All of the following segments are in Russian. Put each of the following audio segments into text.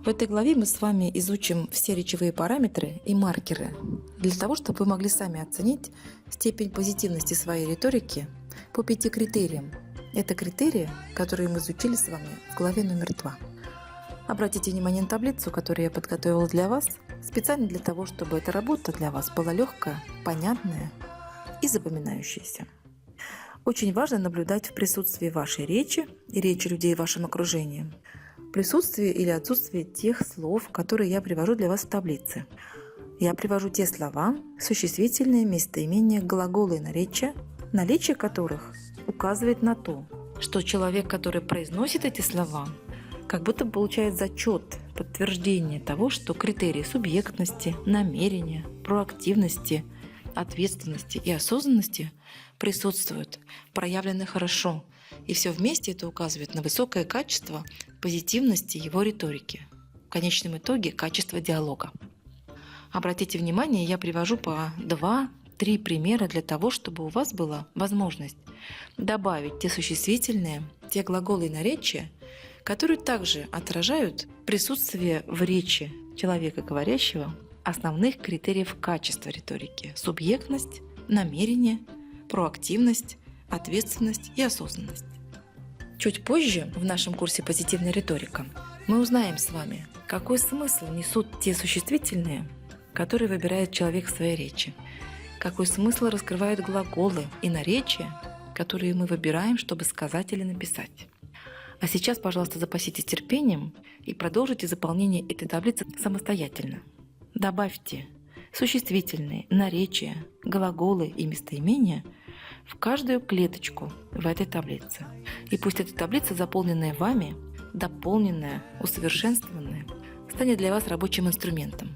В этой главе мы с вами изучим все речевые параметры и маркеры для того, чтобы вы могли сами оценить степень позитивности своей риторики по 5 критериям. Это критерии, которые мы изучили с вами в главе номер 2. Обратите внимание на таблицу, которую я подготовила для вас, специально для того, чтобы эта работа для вас была легкая, понятная и запоминающаяся. Очень важно наблюдать в присутствии вашей речи и речи людей в вашем окружении, присутствие или отсутствие тех слов, которые я привожу для вас в таблице. Я привожу те слова, существительные, местоимения, глаголы и наречия, наличие которых указывает на то, что человек, который произносит эти слова, как будто получает зачет, подтверждение того, что критерии субъектности, намерения, проактивности, ответственности и осознанности присутствуют, проявлены хорошо, и все вместе это указывает на высокое качество позитивности его риторики, в конечном итоге качество диалога. Обратите внимание, я привожу по 2-3 примера для того, чтобы у вас была возможность добавить те существительные, те глаголы и наречия, которые также отражают присутствие в речи человека говорящего основных критериев качества риторики: субъектность, намерение, проактивность, ответственность и осознанность. Чуть позже в нашем курсе «Позитивная риторика» мы узнаем с вами, какой смысл несут те существительные, которые выбирает человек в своей речи, какой смысл раскрывают глаголы и наречия, которые мы выбираем, чтобы сказать или написать. А сейчас, пожалуйста, запаситесь терпением и продолжите заполнение этой таблицы самостоятельно. Добавьте существительные, наречия, глаголы и местоимения в каждую клеточку в этой таблице. И пусть эта таблица, заполненная вами, дополненная, усовершенствованная, станет для вас рабочим инструментом.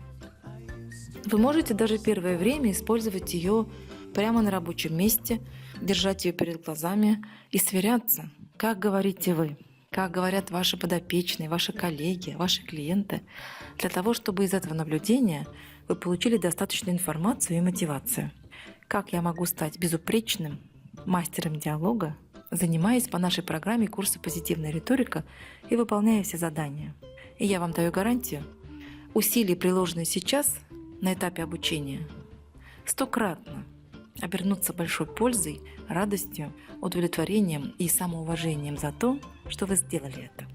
Вы можете даже первое время использовать ее прямо на рабочем месте, держать ее перед глазами и сверяться, как говорите вы, как говорят ваши подопечные, ваши коллеги, ваши клиенты, для того, чтобы из этого наблюдения вы получили достаточную информацию и мотивацию. Как я могу стать безупречным мастером диалога, занимаясь по нашей программе курса «Позитивная риторика» и выполняя все задания. И я вам даю гарантию, усилия, приложенные сейчас на этапе обучения, 100-кратно обернуться большой пользой, радостью, удовлетворением и самоуважением за то, что вы сделали это.